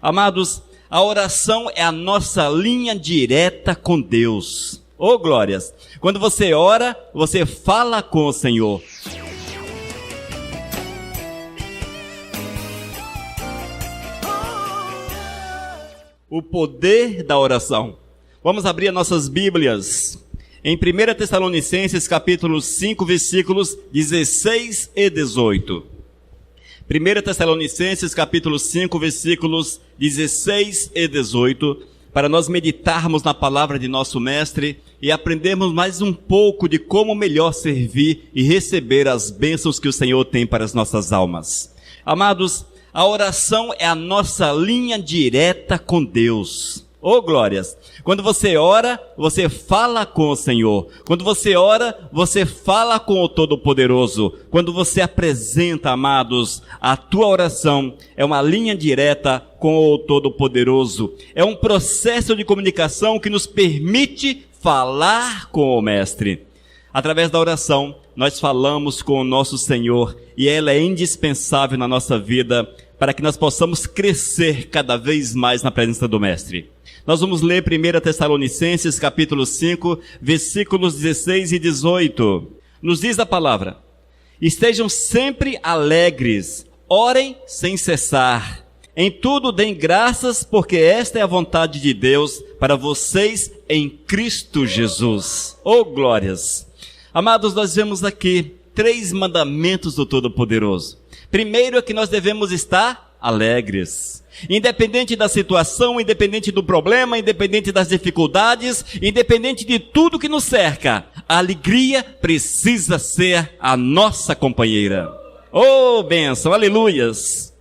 Amados, a oração é a nossa linha direta com Deus. Ô glórias! Quando você ora, você fala com o Senhor. O poder da oração. Vamos abrir as nossas Bíblias em 1 Tessalonicenses capítulo 5, versículos 16 e 18. 1 Tessalonicenses capítulo 5, versículos 16 e 18, para nós meditarmos na palavra de nosso Mestre e aprendermos mais um pouco de como melhor servir e receber as bênçãos que o Senhor tem para as nossas almas. Amados, a oração é a nossa linha direta com Deus. Ô glórias! Quando você ora, você fala com o Senhor. Quando você ora, você fala com o Todo-Poderoso. Quando você apresenta, amados, a tua oração, é uma linha direta com o Todo-Poderoso. É um processo de comunicação que nos permite falar com o Mestre. Através da oração, nós falamos com o nosso Senhor e ela é indispensável na nossa vida para que nós possamos crescer cada vez mais na presença do Mestre. Nós vamos ler 1 Tessalonicenses capítulo 5, versículos 16 e 18. Nos diz a palavra: estejam sempre alegres, orem sem cessar. Em tudo deem graças, porque esta é a vontade de Deus para vocês em Cristo Jesus. Oh glórias! Amados, nós vemos aqui 3 mandamentos do Todo-Poderoso. Primeiro é que nós devemos estar alegres. Independente da situação, independente do problema, independente das dificuldades, independente de tudo que nos cerca, a alegria precisa ser a nossa companheira. Oh, bênção, aleluias!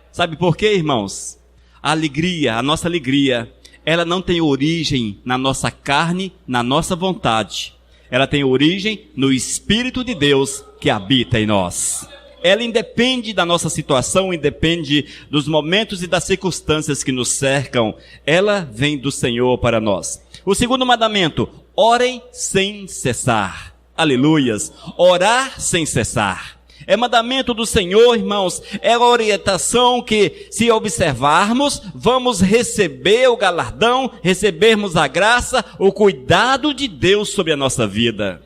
Sabe por quê, irmãos? A alegria, a nossa alegria, ela não tem origem na nossa carne, na nossa vontade. Ela tem origem no Espírito de Deus que habita em nós. Ela independe da nossa situação, independe dos momentos e das circunstâncias que nos cercam. Ela vem do Senhor para nós. O segundo mandamento: orem sem cessar. Aleluias! Orar sem cessar. É mandamento do Senhor, irmãos. É a orientação que, se observarmos, vamos receber o galardão, recebermos a graça, o cuidado de Deus sobre a nossa vida.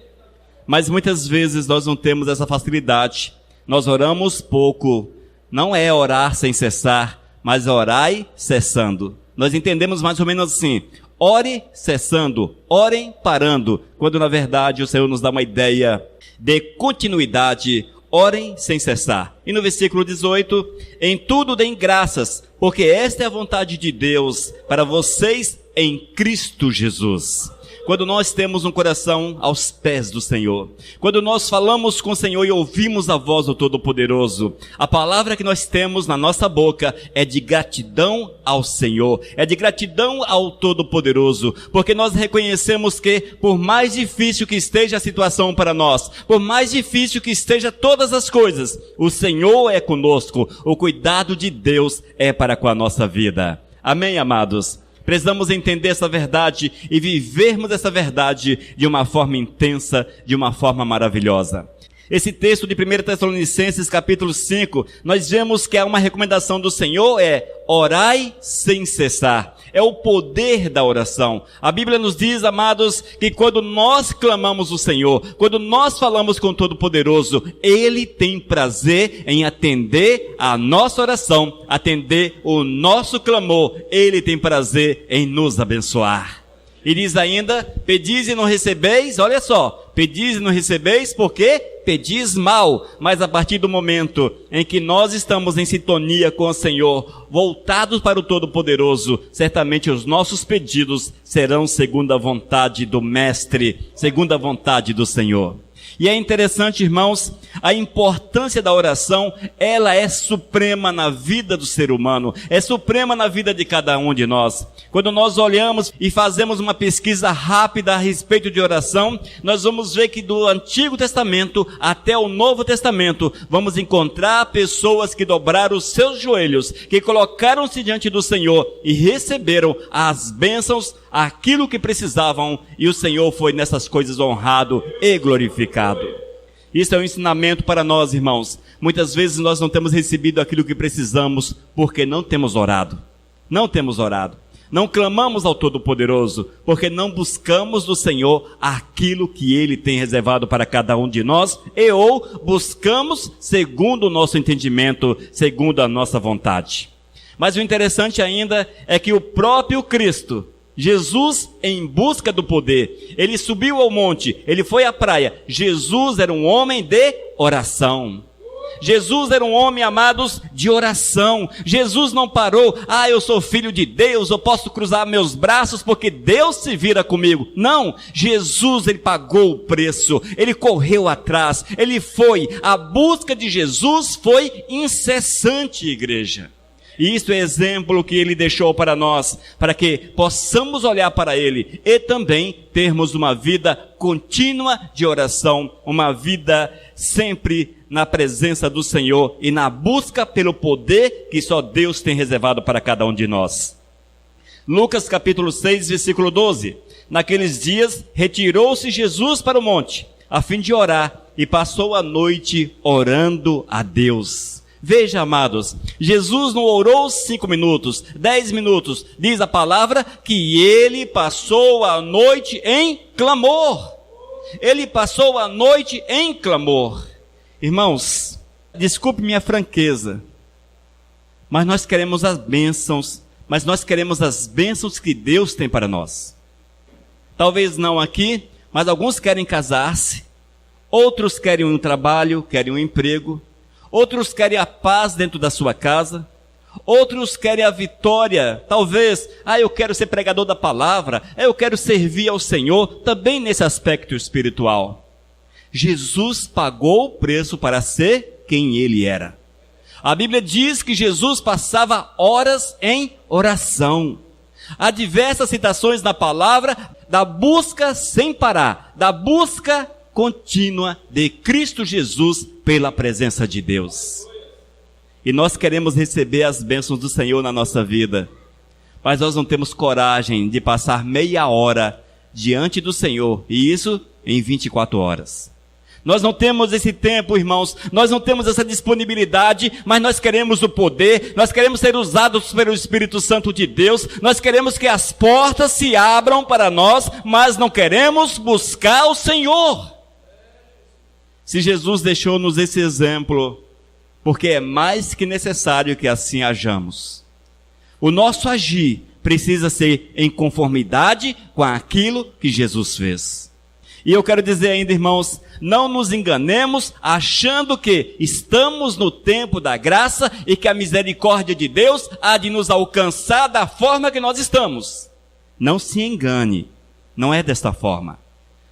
Mas muitas vezes nós não temos essa facilidade. Nós oramos pouco. Não é orar sem cessar, mas orai cessando. Nós entendemos mais ou menos assim: ore cessando, orem parando, quando na verdade o Senhor nos dá uma ideia de continuidade. Orem sem cessar. E no versículo 18, em tudo deem graças, porque esta é a vontade de Deus para vocês em Cristo Jesus. Quando nós temos um coração aos pés do Senhor, quando nós falamos com o Senhor e ouvimos a voz do Todo-Poderoso, a palavra que nós temos na nossa boca é de gratidão ao Senhor, é de gratidão ao Todo-Poderoso, porque nós reconhecemos que, por mais difícil que esteja a situação para nós, por mais difícil que esteja todas as coisas, o Senhor é conosco, o cuidado de Deus é para com a nossa vida. Amém, amados? Precisamos entender essa verdade e vivermos essa verdade de uma forma intensa, de uma forma maravilhosa. Esse texto de 1 Tessalonicenses capítulo 5, nós vemos que há uma recomendação do Senhor, é orai sem cessar. É o poder da oração. A Bíblia nos diz, amados, que quando nós clamamos o Senhor, quando nós falamos com o Todo-Poderoso, Ele tem prazer em atender a nossa oração, atender o nosso clamor. Ele tem prazer em nos abençoar. E diz ainda, pedis e não recebeis, olha só, pedis e não recebeis porque pedis mal. Mas a partir do momento em que nós estamos em sintonia com o Senhor, voltados para o Todo-Poderoso, certamente os nossos pedidos serão segundo a vontade do Mestre, segundo a vontade do Senhor. E é interessante, irmãos, a importância da oração, ela é suprema na vida do ser humano, é suprema na vida de cada um de nós. Quando nós olhamos e fazemos uma pesquisa rápida a respeito de oração, nós vamos ver que do Antigo Testamento até o Novo Testamento, vamos encontrar pessoas que dobraram os seus joelhos, que colocaram-se diante do Senhor e receberam as bênçãos, aquilo que precisavam, e o Senhor foi nessas coisas honrado e glorificado. Isso é um ensinamento para nós, irmãos. Muitas vezes nós não temos recebido aquilo que precisamos porque não temos orado. Não temos orado. Não clamamos ao Todo-Poderoso, porque não buscamos do Senhor aquilo que Ele tem reservado para cada um de nós, ou buscamos segundo o nosso entendimento, segundo a nossa vontade. Mas o interessante ainda é que o próprio Cristo, Jesus, em busca do poder, Ele subiu ao monte, Ele foi à praia. Jesus era um homem de oração. Jesus era um homem, amados, de oração. Jesus não parou, eu sou filho de Deus, eu posso cruzar meus braços porque Deus se vira comigo. Não, Jesus, Ele pagou o preço, Ele correu atrás, Ele foi, a busca de Jesus foi incessante, igreja. E isso é exemplo que Ele deixou para nós, para que possamos olhar para Ele e também termos uma vida contínua de oração, uma vida sempre na presença do Senhor e na busca pelo poder que só Deus tem reservado para cada um de nós. Lucas capítulo 6, versículo 12. Naqueles dias retirou-se Jesus para o monte, a fim de orar, e passou a noite orando a Deus. Veja, amados, Jesus não orou 5 minutos, 10 minutos, diz a palavra que Ele passou a noite em clamor. Ele passou a noite em clamor. Irmãos, desculpe minha franqueza, mas nós queremos as bênçãos, que Deus tem para nós. Talvez não aqui, mas alguns querem casar-se, outros querem um trabalho, querem um emprego, outros querem a paz dentro da sua casa, outros querem a vitória, talvez, eu quero ser pregador da palavra, eu quero servir ao Senhor, também nesse aspecto espiritual. Jesus pagou o preço para ser quem Ele era. A Bíblia diz que Jesus passava horas em oração. Há diversas citações na palavra da busca sem parar, da busca contínua de Cristo Jesus pela presença de Deus. E nós queremos receber as bênçãos do Senhor na nossa vida, mas nós não temos coragem de passar meia hora diante do Senhor, e isso em 24 horas. Nós não temos esse tempo, irmãos, nós não temos essa disponibilidade, mas nós queremos o poder, nós queremos ser usados pelo Espírito Santo de Deus, nós queremos que as portas se abram para nós, mas não queremos buscar o Senhor. Se Jesus deixou-nos esse exemplo, porque é mais que necessário que assim hajamos. O nosso agir precisa ser em conformidade com aquilo que Jesus fez. E eu quero dizer ainda, irmãos, não nos enganemos achando que estamos no tempo da graça e que a misericórdia de Deus há de nos alcançar da forma que nós estamos. Não se engane, não é desta forma.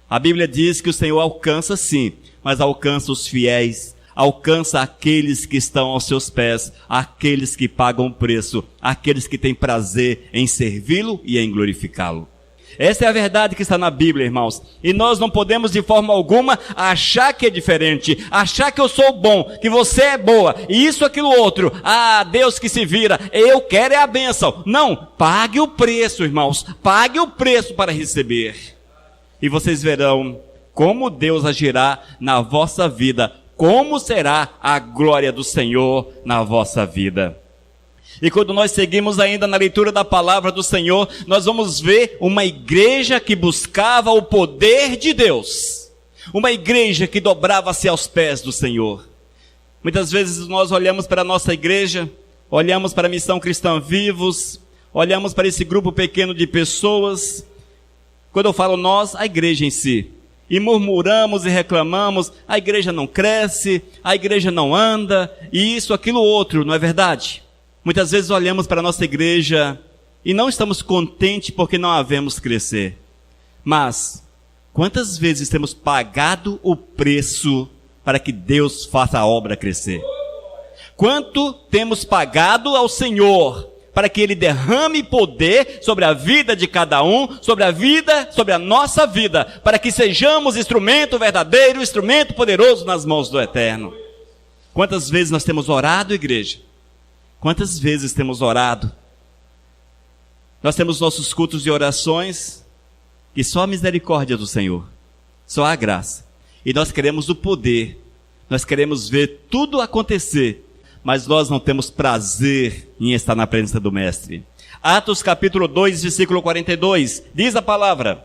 A Bíblia diz que o Senhor alcança sim, mas alcança os fiéis, alcança aqueles que estão aos seus pés, aqueles que pagam o preço, aqueles que têm prazer em servi-lo e em glorificá-lo. Essa é a verdade que está na Bíblia, irmãos. E nós não podemos de forma alguma achar que é diferente, achar que eu sou bom, que você é boa, e isso, aquilo, outro. Deus que se vira, eu quero é a bênção. Não, pague o preço, irmãos, pague o preço para receber. E vocês verão como Deus agirá na vossa vida, como será a glória do Senhor na vossa vida. E quando nós seguimos ainda na leitura da palavra do Senhor, nós vamos ver uma igreja que buscava o poder de Deus. Uma igreja que dobrava-se aos pés do Senhor. Muitas vezes nós olhamos para a nossa igreja, olhamos para a Missão Cristã Vivos, olhamos para esse grupo pequeno de pessoas. Quando eu falo nós, a igreja em si. E murmuramos e reclamamos, a igreja não cresce, a igreja não anda, e isso, aquilo, outro, não é verdade? Muitas vezes olhamos para a nossa igreja e não estamos contentes porque não a vemos crescer. Mas, quantas vezes temos pagado o preço para que Deus faça a obra crescer? Quanto temos pagado ao Senhor para que Ele derrame poder sobre a vida de cada um, sobre a nossa vida, para que sejamos instrumento verdadeiro, instrumento poderoso nas mãos do Eterno? Quantas vezes nós temos orado, igreja? Quantas vezes temos orado? Nós temos nossos cultos de orações, e só a misericórdia do Senhor, só a graça. E nós queremos o poder, nós queremos ver tudo acontecer, mas nós não temos prazer em estar na presença do Mestre. Atos capítulo 2, versículo 42, diz a palavra: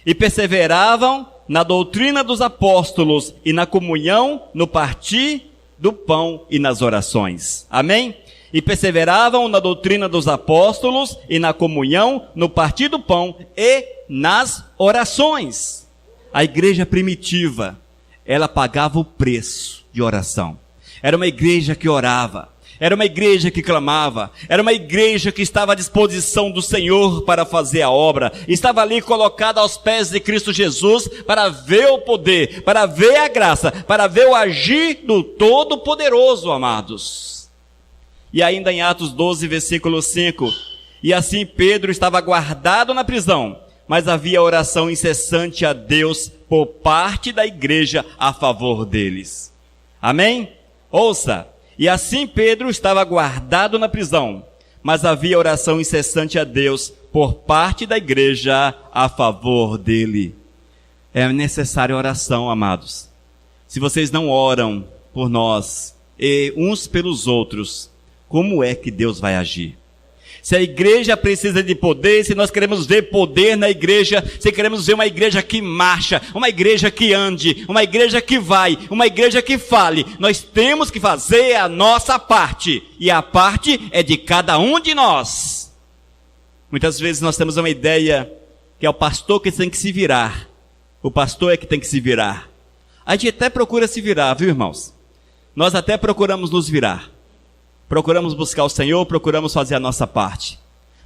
e perseveravam na doutrina dos apóstolos e na comunhão, no partir do pão e nas orações. Amém? E perseveravam na doutrina dos apóstolos e na comunhão, no partir do pão e nas orações. A igreja primitiva, ela pagava o preço de oração. Era uma igreja que orava, era uma igreja que clamava, era uma igreja que estava à disposição do Senhor para fazer a obra, estava ali colocada aos pés de Cristo Jesus para ver o poder, para ver a graça, para ver o agir do Todo-Poderoso, amados. E ainda em Atos 12, versículo 5, e assim Pedro estava guardado na prisão, mas havia oração incessante a Deus por parte da igreja a favor deles. Amém? Ouça, e assim Pedro estava guardado na prisão, mas havia oração incessante a Deus por parte da igreja a favor dele. É necessária oração, amados. Se vocês não oram por nós e uns pelos outros, como é que Deus vai agir? Se a igreja precisa de poder, se nós queremos ver poder na igreja, se queremos ver uma igreja que marcha, uma igreja que ande, uma igreja que vai, uma igreja que fale, nós temos que fazer a nossa parte, e a parte é de cada um de nós. Muitas vezes nós temos uma ideia que é o pastor que tem que se virar, o pastor é que tem que se virar. A gente até procura se virar, viu, irmãos? Nós até procuramos nos virar. Procuramos buscar o Senhor, procuramos fazer a nossa parte.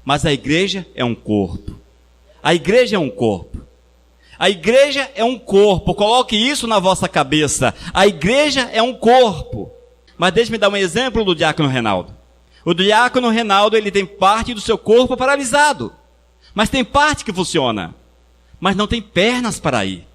Mas a igreja é um corpo. A igreja é um corpo. A igreja é um corpo. Coloque isso na vossa cabeça. A igreja é um corpo. Mas deixe-me dar um exemplo do diácono Reinaldo. O diácono Reinaldo, ele tem parte do seu corpo paralisado. Mas tem parte que funciona. Mas não tem pernas para ir.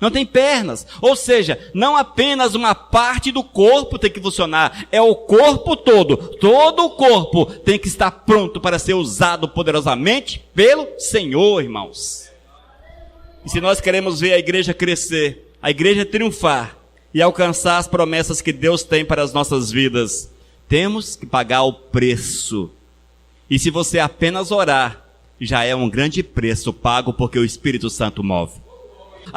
Não tem pernas, ou seja, não apenas uma parte do corpo tem que funcionar, é o corpo todo o corpo tem que estar pronto para ser usado poderosamente pelo Senhor, irmãos. E se nós queremos ver a igreja crescer, a igreja triunfar e alcançar as promessas que Deus tem para as nossas vidas, temos que pagar o preço. E se você apenas orar, já é um grande preço pago porque o Espírito Santo move.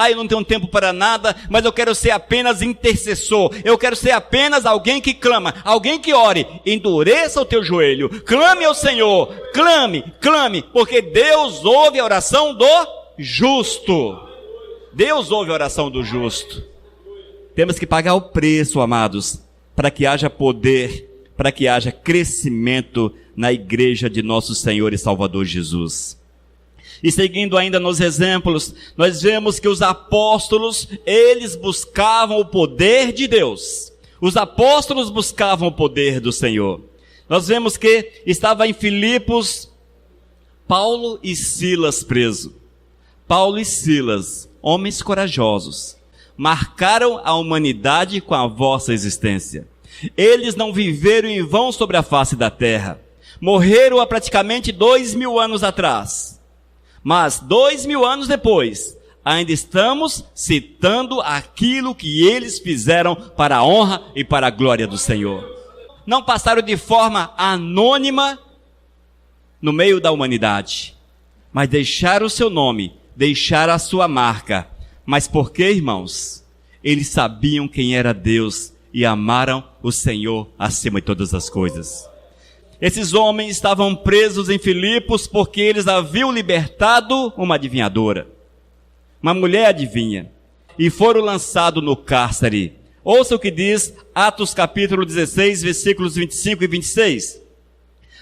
Eu não tenho tempo para nada, mas eu quero ser apenas intercessor, eu quero ser apenas alguém que clama, alguém que ore. Endureça o teu joelho, clame ao Senhor, clame, porque Deus ouve a oração do justo. Deus ouve a oração do justo. Temos que pagar o preço, amados, para que haja poder, para que haja crescimento na igreja de nosso Senhor e Salvador Jesus. E seguindo ainda nos exemplos, nós vemos que os apóstolos, eles buscavam o poder de Deus. Os apóstolos buscavam o poder do Senhor. Nós vemos que estava em Filipos, Paulo e Silas presos. Paulo e Silas, homens corajosos, marcaram a humanidade com a vossa existência. Eles não viveram em vão sobre a face da terra. Morreram há praticamente 2000 anos atrás. Mas 2000 anos depois, ainda estamos citando aquilo que eles fizeram para a honra e para a glória do Senhor. Não passaram de forma anônima no meio da humanidade, mas deixaram o seu nome, deixaram a sua marca. Mas por quê, irmãos? Eles sabiam quem era Deus e amaram o Senhor acima de todas as coisas. Esses homens estavam presos em Filipos porque eles haviam libertado uma adivinhadora, uma mulher adivinha, e foram lançados no cárcere. Ouça o que diz Atos capítulo 16, versículos 25 e 26.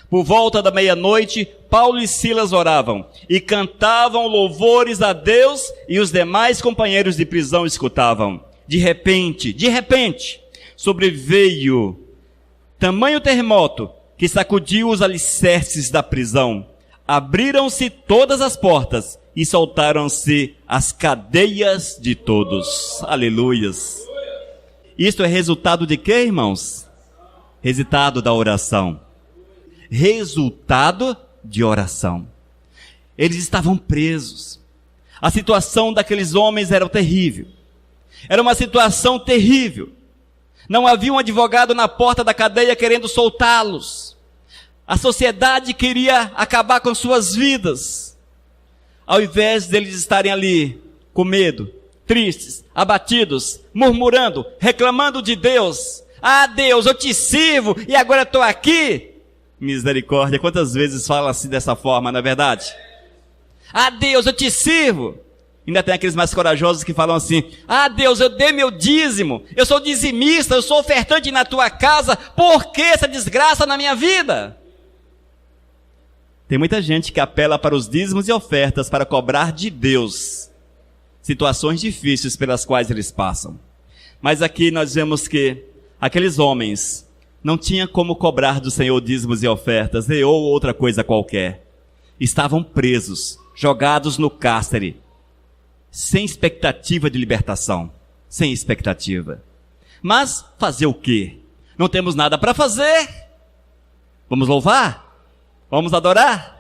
Por volta da meia-noite, Paulo e Silas oravam e cantavam louvores a Deus, e os demais companheiros de prisão escutavam. De repente, sobreveio tamanho terremoto que sacudiu os alicerces da prisão. Abriram-se todas as portas e soltaram-se as cadeias de todos. Aleluias. Isto é resultado de quê, irmãos? Resultado da oração. Resultado de oração. Eles estavam presos. A situação daqueles homens era terrível. Era uma situação terrível. Não havia um advogado na porta da cadeia querendo soltá-los. A sociedade queria acabar com suas vidas. Ao invés deles estarem ali com medo, tristes, abatidos, murmurando, reclamando de Deus. Ah, Deus, eu te sirvo e agora estou aqui. Misericórdia, quantas vezes fala assim dessa forma, não é verdade? Ah, Deus, eu te sirvo. Ainda tem aqueles mais corajosos que falam assim: ah, Deus, eu dei meu dízimo, eu sou dizimista, eu sou ofertante na tua casa, por que essa desgraça na minha vida? Tem muita gente que apela para os dízimos e ofertas para cobrar de Deus situações difíceis pelas quais eles passam. Mas aqui nós vemos que aqueles homens não tinham como cobrar do Senhor dízimos e ofertas, ou outra coisa qualquer. Estavam presos, jogados no cárcere, sem expectativa de libertação, sem expectativa. Mas fazer o quê? Não temos nada para fazer. Vamos louvar? Vamos adorar?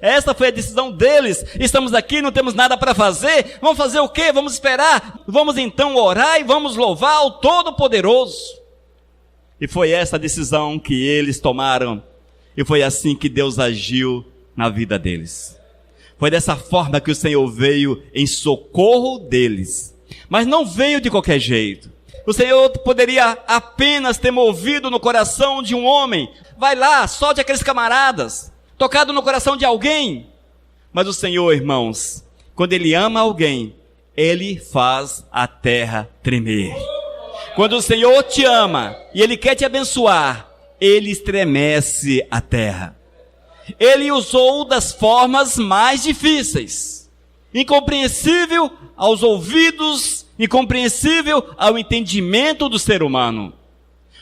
Essa foi a decisão deles. Estamos aqui, não temos nada para fazer. Vamos fazer o quê? Vamos esperar. Vamos então orar e vamos louvar ao Todo-Poderoso. E foi essa a decisão que eles tomaram. E foi assim que Deus agiu na vida deles. Foi dessa forma que o Senhor veio em socorro deles. Mas não veio de qualquer jeito. O Senhor poderia apenas ter movido no coração de um homem. Vai lá, solte aqueles camaradas. Tocado no coração de alguém. Mas o Senhor, irmãos, quando Ele ama alguém, Ele faz a terra tremer. Quando o Senhor te ama e Ele quer te abençoar, Ele estremece a terra. Ele usou das formas mais difíceis, incompreensível aos ouvidos, incompreensível ao entendimento do ser humano.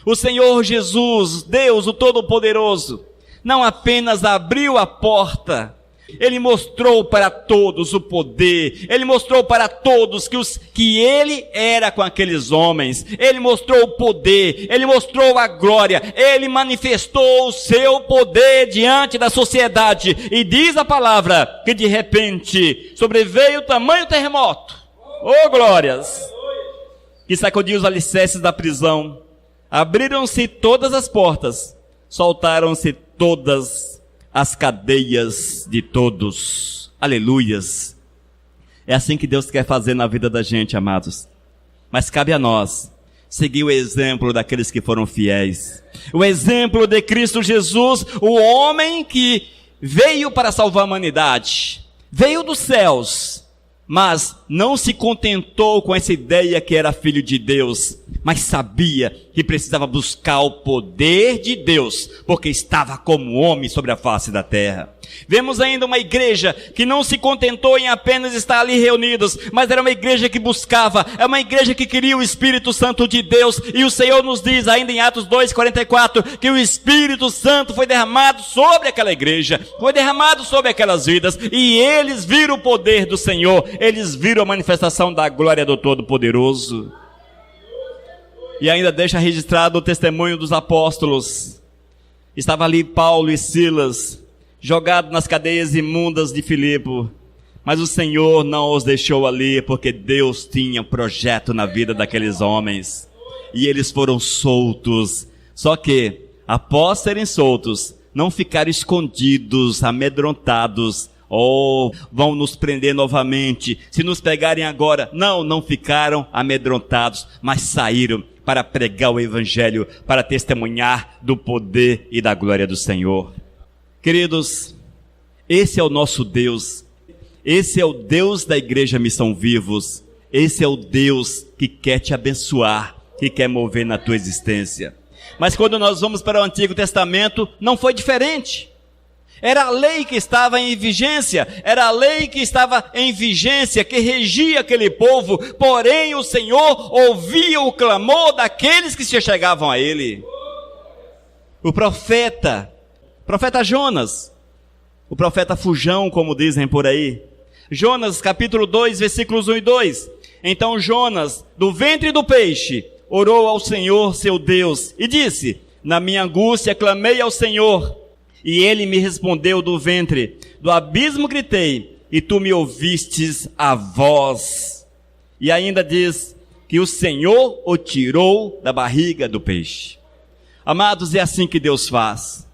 O Senhor Jesus, Deus, o Todo-Poderoso, não apenas abriu a porta, Ele mostrou para todos o poder, Ele mostrou para todos que Ele era com aqueles homens, Ele mostrou o poder, Ele mostrou a glória, Ele manifestou o seu poder diante da sociedade, e diz a palavra, que de repente sobreveio o tamanho terremoto, oh glórias, que sacudiu os alicerces da prisão, abriram-se todas as portas, soltaram-se todas as cadeias de todos. Aleluias. É assim que Deus quer fazer na vida da gente, amados. Mas cabe a nós seguir o exemplo daqueles que foram fiéis. O exemplo de Cristo Jesus, o homem que veio para salvar a humanidade. Veio dos céus, mas não se contentou com essa ideia que era filho de Deus, mas sabia que precisava buscar o poder de Deus, porque estava como homem sobre a face da terra. Vemos ainda uma igreja que não se contentou em apenas estar ali reunidos, mas era uma igreja que buscava, é uma igreja que queria o Espírito Santo de Deus, e o Senhor nos diz ainda em Atos 2:44, que o Espírito Santo foi derramado sobre aquela igreja, foi derramado sobre aquelas vidas, e eles viram o poder do Senhor, eles viram a manifestação da glória do Todo-Poderoso. E ainda deixa registrado o testemunho dos apóstolos. Estava ali Paulo e Silas, jogados nas cadeias imundas de Filipe, mas o Senhor não os deixou ali, porque Deus tinha um projeto na vida daqueles homens, e eles foram soltos. Só que, após serem soltos, não ficaram escondidos, amedrontados, vão nos prender novamente, se nos pegarem agora. Não ficaram amedrontados, mas saíram para pregar o Evangelho, para testemunhar do poder e da glória do Senhor. Queridos, esse é o nosso Deus, esse é o Deus da Igreja Missão Vivos, esse é o Deus que quer te abençoar, que quer mover na tua existência. Mas quando nós vamos para o Antigo Testamento, não foi diferente. Era a lei que estava em vigência, que regia aquele povo, porém o Senhor ouvia o clamor daqueles que se chegavam a Ele. O profeta Jonas, o profeta fujão, como dizem por aí, Jonas capítulo 2, versículos 1 e 2, então Jonas, do ventre do peixe, orou ao Senhor seu Deus, e disse, na minha angústia clamei ao Senhor, e Ele me respondeu do ventre, do abismo gritei, e tu me ouvistes a voz. E ainda diz, que o Senhor o tirou da barriga do peixe. Amados, é assim que Deus faz.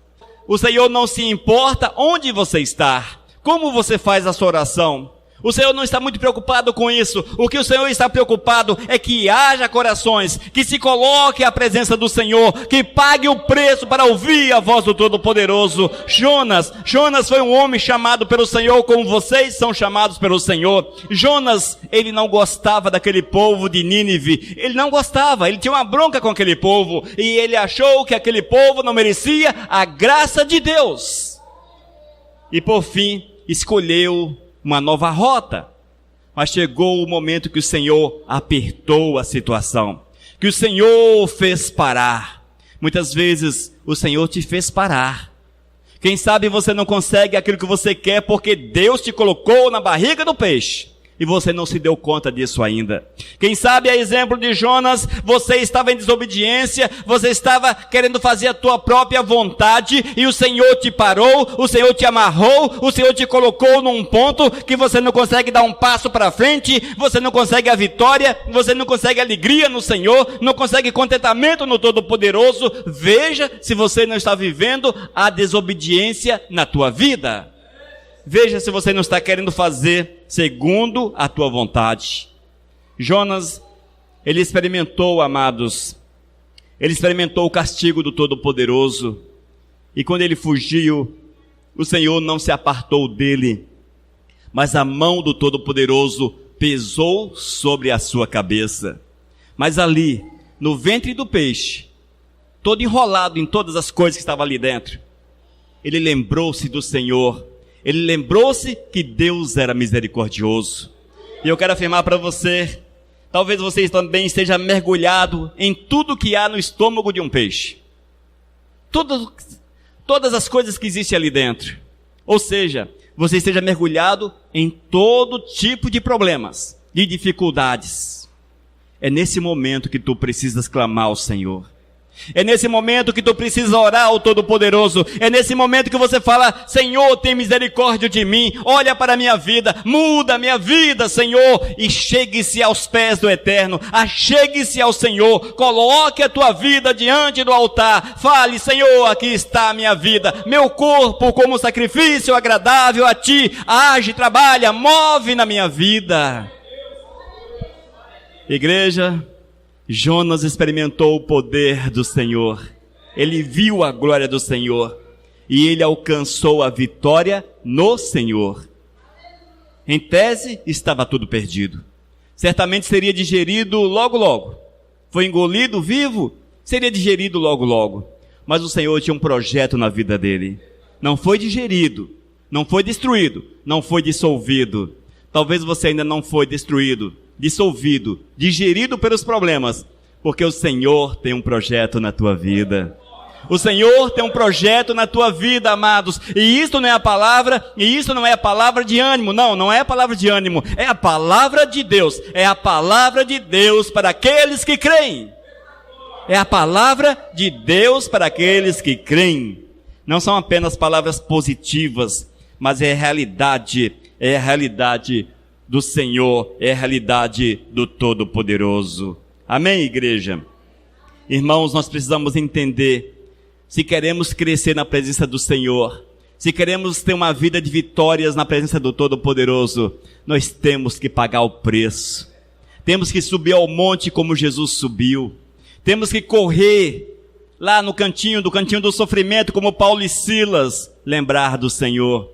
O Senhor não se importa onde você está, como você faz a sua oração. O Senhor não está muito preocupado com isso. O que o Senhor está preocupado é que haja corações que se coloquem à presença do Senhor, que pague o preço para ouvir a voz do Todo-Poderoso. Jonas foi um homem chamado pelo Senhor como vocês são chamados pelo Senhor. Jonas, ele não gostava daquele povo de Nínive. Ele não gostava, ele tinha uma bronca com aquele povo. E ele achou que aquele povo não merecia a graça de Deus. E por fim, escolheu uma nova rota. Mas chegou o momento que o Senhor apertou a situação, que o Senhor fez parar. Muitas vezes o Senhor te fez parar. Quem sabe você não consegue aquilo que você quer porque Deus te colocou na barriga do peixe e você não se deu conta disso ainda. Quem sabe, a exemplo de Jonas, você estava em desobediência, você estava querendo fazer a tua própria vontade, e o Senhor te parou, o Senhor te amarrou, o Senhor te colocou num ponto que você não consegue dar um passo para frente, você não consegue a vitória, você não consegue alegria no Senhor, não consegue contentamento no Todo-Poderoso. Veja se você não está vivendo a desobediência na tua vida. Veja se você não está querendo fazer segundo a tua vontade. Jonas, ele experimentou, amados, ele experimentou o castigo do Todo-Poderoso. E quando ele fugiu, o Senhor não se apartou dele, mas a mão do Todo-Poderoso pesou sobre a sua cabeça. Mas ali, no ventre do peixe, todo enrolado em todas as coisas que estavam ali dentro, ele lembrou-se do Senhor. Ele lembrou-se que Deus era misericordioso. E eu quero afirmar para você, talvez você também esteja mergulhado em tudo que há no estômago de um peixe. Todas as coisas que existem ali dentro. Ou seja, você esteja mergulhado em todo tipo de problemas, de dificuldades. É nesse momento que tu precisas clamar ao Senhor. É nesse momento que tu precisa orar ao Todo-Poderoso. É nesse momento que você fala: Senhor, tem misericórdia de mim, olha para a minha vida, muda a minha vida, Senhor. E chegue-se aos pés do Eterno, achegue-se ao Senhor, coloque a tua vida diante do altar, fale: Senhor, aqui está a minha vida, meu corpo como sacrifício agradável a ti, age, trabalha, move na minha vida. Igreja, Jonas experimentou o poder do Senhor, ele viu a glória do Senhor, e ele alcançou a vitória no Senhor. Em tese, estava tudo perdido, certamente seria digerido logo logo, foi engolido vivo, seria digerido logo logo, mas o Senhor tinha um projeto na vida dele, não foi digerido, não foi destruído, não foi dissolvido. Talvez você ainda não foi destruído, dissolvido, digerido pelos problemas, porque o Senhor tem um projeto na tua vida. O Senhor tem um projeto na tua vida, amados, e isso não é a palavra, e isso não é a palavra de ânimo, não é a palavra de ânimo, é a palavra de Deus, é a palavra de Deus para aqueles que creem. É a palavra de Deus para aqueles que creem. Não são apenas palavras positivas, mas é a realidade do Senhor, é a realidade do Todo-Poderoso. Amém, igreja? Irmãos, nós precisamos entender, se queremos crescer na presença do Senhor, se queremos ter uma vida de vitórias na presença do Todo-Poderoso, nós temos que pagar o preço. Temos que subir ao monte como Jesus subiu. Temos que correr lá no cantinho do sofrimento, como Paulo e Silas, lembrar do Senhor.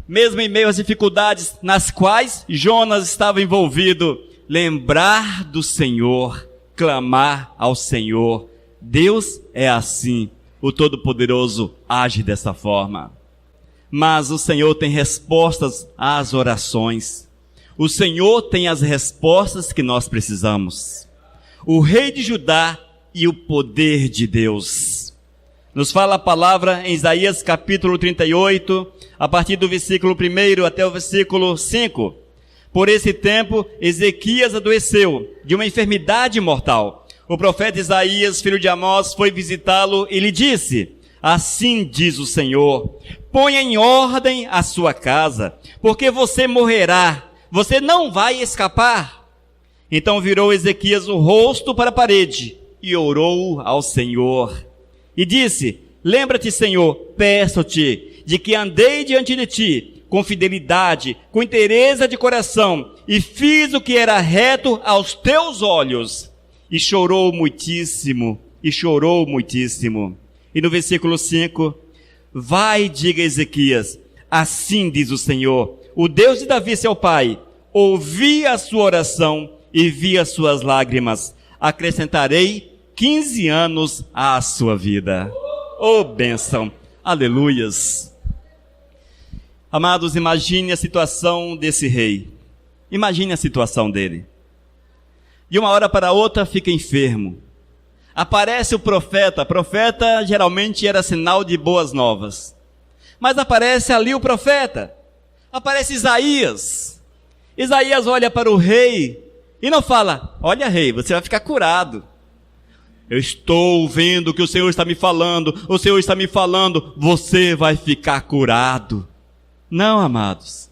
Mesmo em meio às dificuldades nas quais Jonas estava envolvido, lembrar do Senhor, clamar ao Senhor. Deus é assim, o Todo-Poderoso age dessa forma. Mas o Senhor tem respostas às orações. O Senhor tem as respostas que nós precisamos. O rei de Judá e o poder de Deus. Nos fala a palavra em Isaías capítulo 38, a partir do versículo 1 até o versículo 5. Por esse tempo, Ezequias adoeceu de uma enfermidade mortal. O profeta Isaías, filho de Amós, foi visitá-lo e lhe disse: assim diz o Senhor, ponha em ordem a sua casa, porque você morrerá, você não vai escapar. Então virou Ezequias o rosto para a parede e orou ao Senhor. E disse: lembra-te, Senhor, peço-te, de que andei diante de ti, com fidelidade, com inteireza de coração, e fiz o que era reto aos teus olhos. E chorou muitíssimo, e chorou muitíssimo. E no versículo 5, vai e diga a Ezequias: assim diz o Senhor, o Deus de Davi seu pai, ouvi a sua oração e vi as suas lágrimas, acrescentarei 15 anos à sua vida. Oh, bênção, aleluias. Amados, imagine a situação desse rei, imagine a situação dele. De uma hora para outra fica enfermo, aparece o profeta geralmente era sinal de boas novas, mas aparece ali o profeta, aparece Isaías olha para o rei, e não fala: olha, rei, você vai ficar curado. Eu estou vendo que o Senhor está me falando, você vai ficar curado. Não, amados.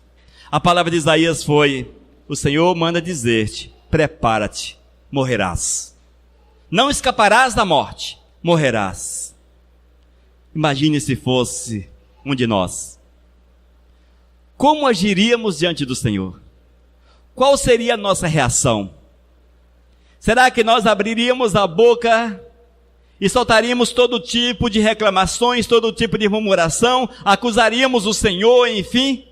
A palavra de Isaías foi: o Senhor manda dizer-te, prepara-te, morrerás. Não escaparás da morte, morrerás. Imagine se fosse um de nós. Como agiríamos diante do Senhor? Qual seria a nossa reação? Será que nós abriríamos a boca e soltaríamos todo tipo de reclamações, todo tipo de murmuração, acusaríamos o Senhor, enfim?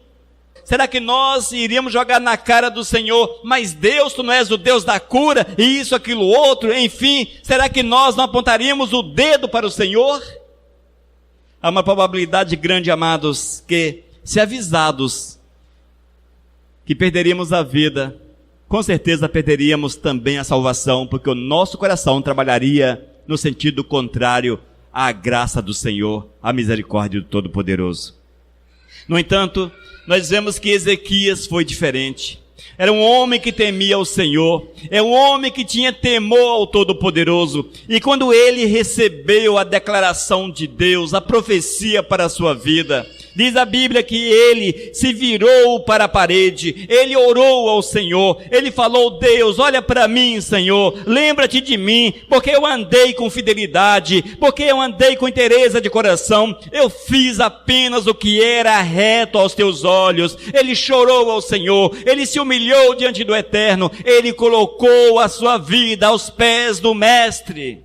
Será que nós iríamos jogar na cara do Senhor: mas Deus, tu não és o Deus da cura, e isso, aquilo, outro, enfim? Será que nós não apontaríamos o dedo para o Senhor? Há uma probabilidade grande, amados, que, se avisados que perderíamos a vida, com certeza perderíamos também a salvação, porque o nosso coração trabalharia no sentido contrário à graça do Senhor, à misericórdia do Todo-Poderoso. No entanto, nós vemos que Ezequias foi diferente. Era um homem que temia o Senhor, é um homem que tinha temor ao Todo-Poderoso, e quando ele recebeu a declaração de Deus, a profecia para a sua vida, diz a Bíblia que ele se virou para a parede, ele orou ao Senhor, ele falou: Deus, olha para mim, Senhor, lembra-te de mim, porque eu andei com fidelidade, porque eu andei com inteireza de coração, eu fiz apenas o que era reto aos teus olhos. Ele chorou ao Senhor, ele se humilhou diante do Eterno, ele colocou a sua vida aos pés do Mestre.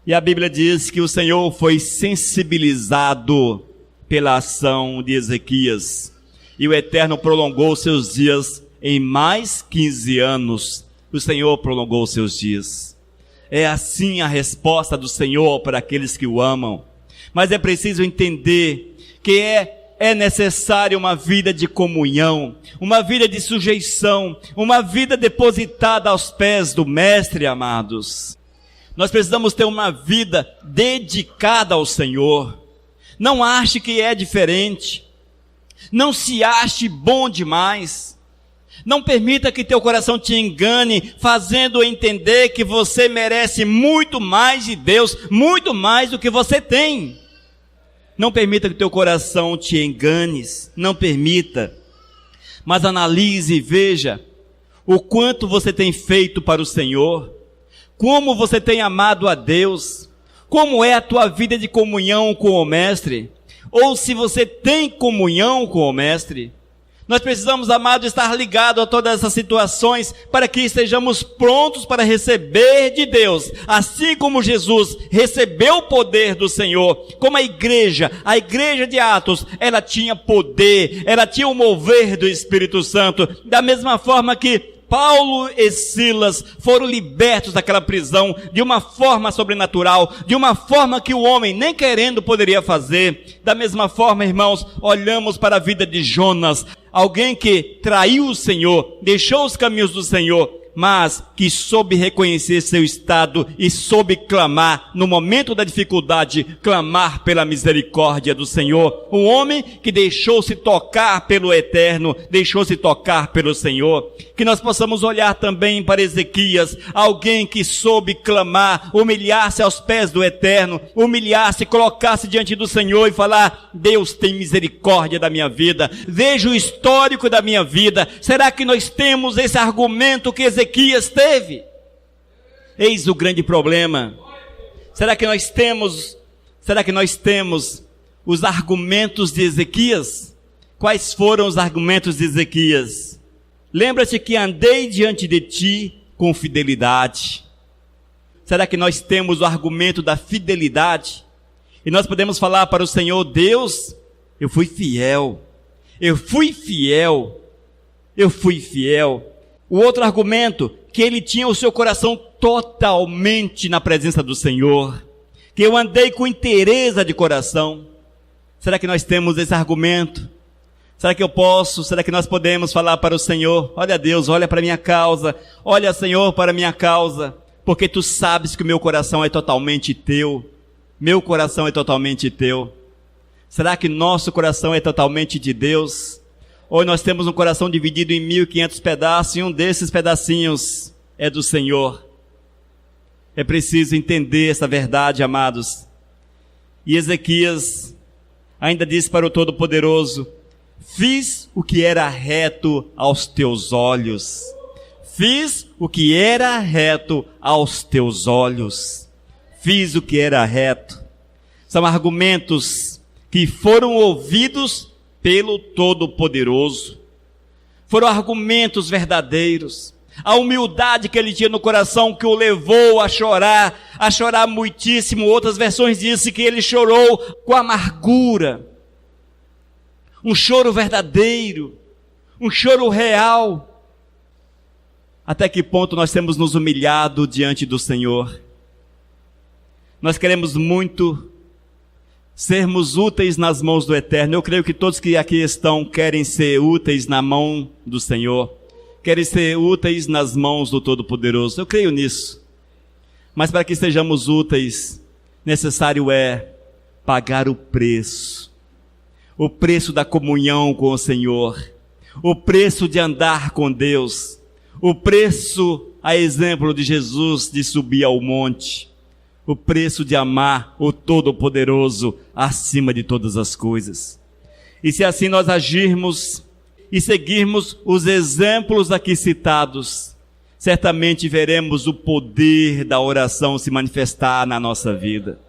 E a Bíblia diz que o Senhor foi sensibilizado pela ação de Ezequias, e o Eterno prolongou seus dias em mais 15 anos. O Senhor prolongou seus dias. É assim a resposta do Senhor para aqueles que o amam. Mas é preciso entender que é necessário uma vida de comunhão, uma vida de sujeição, uma vida depositada aos pés do Mestre, amados. Nós precisamos ter uma vida dedicada ao Senhor. Não ache que é diferente. Não se ache bom demais. Não permita que teu coração te engane, fazendo entender que você merece muito mais de Deus, muito mais do que você tem. Não permita que teu coração te engane, não permita. Mas analise e veja o quanto você tem feito para o Senhor, como você tem amado a Deus, como é a tua vida de comunhão com o Mestre, ou se você tem comunhão com o Mestre. Nós precisamos, amado, estar ligado a todas essas situações para que estejamos prontos para receber de Deus, assim como Jesus recebeu o poder do Senhor, como a igreja de Atos, ela tinha poder, ela tinha o mover do Espírito Santo, da mesma forma que Paulo e Silas foram libertos daquela prisão de uma forma sobrenatural, de uma forma que o homem nem querendo poderia fazer. Da mesma forma, irmãos, olhamos para a vida de Jonas, alguém que traiu o Senhor, deixou os caminhos do Senhor, mas que soube reconhecer seu estado e soube clamar, no momento da dificuldade, clamar pela misericórdia do Senhor. Um homem que deixou-se tocar pelo Eterno, deixou-se tocar pelo Senhor. Que nós possamos olhar também para Ezequias, alguém que soube clamar, humilhar-se aos pés do Eterno, humilhar-se, colocar-se diante do Senhor e falar: Deus tem misericórdia da minha vida, veja o histórico da minha vida. Será que nós temos esse argumento que Ezequias Ezequias teve. Eis o grande problema. Será que nós temos os argumentos de Ezequias? Quais foram os argumentos de Ezequias? Lembra-te que andei diante de ti com fidelidade. Será que nós temos o argumento da fidelidade? E nós podemos falar para o Senhor: Deus, eu fui fiel. Eu fui fiel. Eu fui fiel. O outro argumento, que ele tinha o seu coração totalmente na presença do Senhor. Que eu andei com inteireza de coração. Será que nós temos esse argumento? Será que nós podemos falar para o Senhor: olha Deus, olha para a minha causa. Olha, Senhor, para a minha causa. Porque tu sabes que o meu coração é totalmente teu. Meu coração é totalmente teu. Será que nosso coração é totalmente de Deus? Ou nós temos um coração dividido em 1.500 pedaços e um desses pedacinhos é do Senhor? É preciso entender essa verdade, amados. E Ezequias ainda disse para o Todo-Poderoso: fiz o que era reto aos teus olhos. Fiz o que era reto aos teus olhos. Fiz o que era reto. São argumentos que foram ouvidos pelo Todo-Poderoso. Foram argumentos verdadeiros. A humildade que ele tinha no coração que o levou a chorar muitíssimo. Outras versões dizem que ele chorou com amargura. Um choro verdadeiro, um choro real. Até que ponto nós temos nos humilhado diante do Senhor? Nós queremos muito sermos úteis nas mãos do Eterno. Eu creio que todos que aqui estão querem ser úteis na mão do Senhor. Querem ser úteis nas mãos do Todo-Poderoso. Eu creio nisso. Mas para que sejamos úteis, necessário é pagar o preço. O preço da comunhão com o Senhor. O preço de andar com Deus. O preço, a exemplo de Jesus, de subir ao monte. O preço de amar o Todo-Poderoso acima de todas as coisas. E se assim nós agirmos e seguirmos os exemplos aqui citados, certamente veremos o poder da oração se manifestar na nossa vida.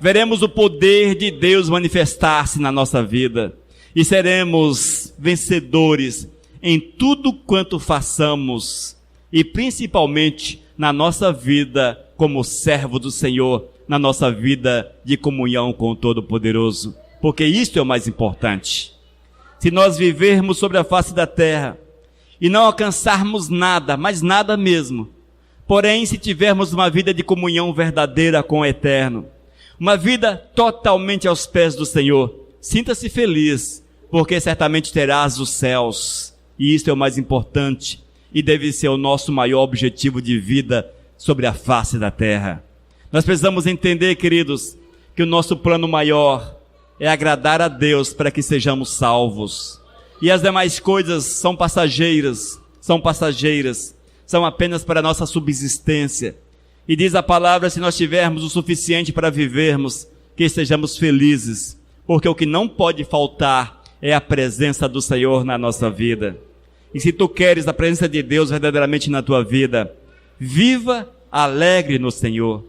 Veremos o poder de Deus manifestar-se na nossa vida. E seremos vencedores em tudo quanto façamos. E principalmente na nossa vida como servo do Senhor, na nossa vida de comunhão com o Todo-Poderoso. Porque isto é o mais importante. Se nós vivermos sobre a face da terra e não alcançarmos nada, mas nada mesmo, porém se tivermos uma vida de comunhão verdadeira com o Eterno, uma vida totalmente aos pés do Senhor, sinta-se feliz, porque certamente terás os céus. E isto é o mais importante e deve ser o nosso maior objetivo de vida sobre a face da terra. Nós precisamos entender, queridos, que o nosso plano maior é agradar a Deus para que sejamos salvos. E as demais coisas são passageiras, são apenas para a nossa subsistência. E diz a palavra, se nós tivermos o suficiente para vivermos, que estejamos felizes, porque o que não pode faltar é a presença do Senhor na nossa vida. E se tu queres a presença de Deus verdadeiramente na tua vida, viva alegre no Senhor,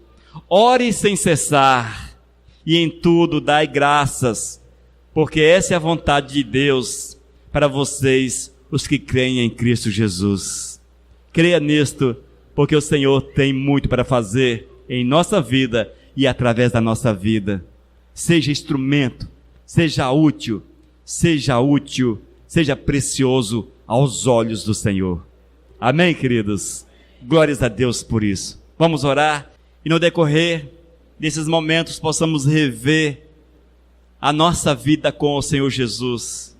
ore sem cessar, e em tudo dai graças, porque essa é a vontade de Deus para vocês, os que creem em Cristo Jesus. Creia nisto, porque o Senhor tem muito para fazer em nossa vida e através da nossa vida. Seja instrumento, seja útil, seja precioso aos olhos do Senhor. Amém, queridos? Glórias a Deus por isso. Vamos orar e no decorrer desses momentos possamos rever a nossa vida com o Senhor Jesus.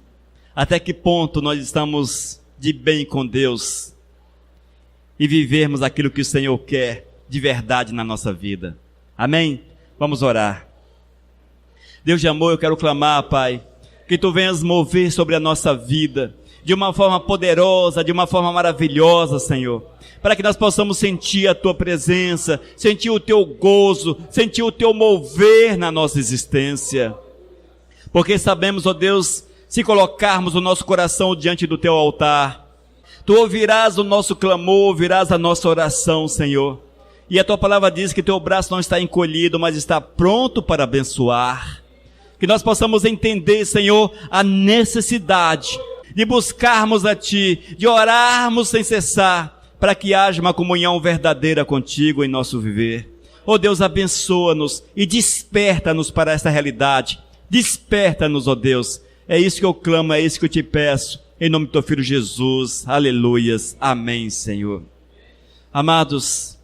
Até que ponto nós estamos de bem com Deus e vivermos aquilo que o Senhor quer de verdade na nossa vida. Amém? Vamos orar. Deus de amor, eu quero clamar, Pai, que Tu venhas mover sobre a nossa vida de uma forma poderosa, de uma forma maravilhosa, Senhor, para que nós possamos sentir a Tua presença, sentir o Teu gozo, sentir o Teu mover na nossa existência. Porque sabemos, ó Deus, se colocarmos o nosso coração diante do Teu altar, Tu ouvirás o nosso clamor, ouvirás a nossa oração, Senhor. E a tua palavra diz que teu braço não está encolhido, mas está pronto para abençoar. Que nós possamos entender, Senhor, a necessidade de buscarmos a Ti, de orarmos sem cessar, para que haja uma comunhão verdadeira contigo em nosso viver. Oh Deus, abençoa-nos e desperta-nos para esta realidade. Desperta-nos, oh Deus. É isso que eu clamo, é isso que eu te peço. Em nome do teu Filho Jesus. Aleluias. Amém, Senhor. Amados,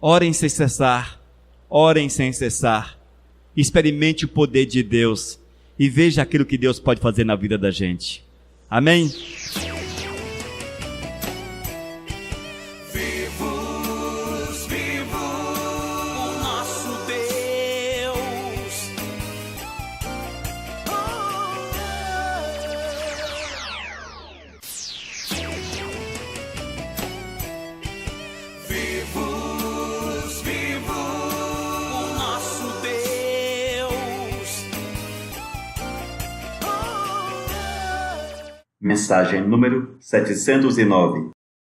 orem sem cessar. Orem sem cessar. Experimente o poder de Deus e veja aquilo que Deus pode fazer na vida da gente. Amém? Mensagem número 709.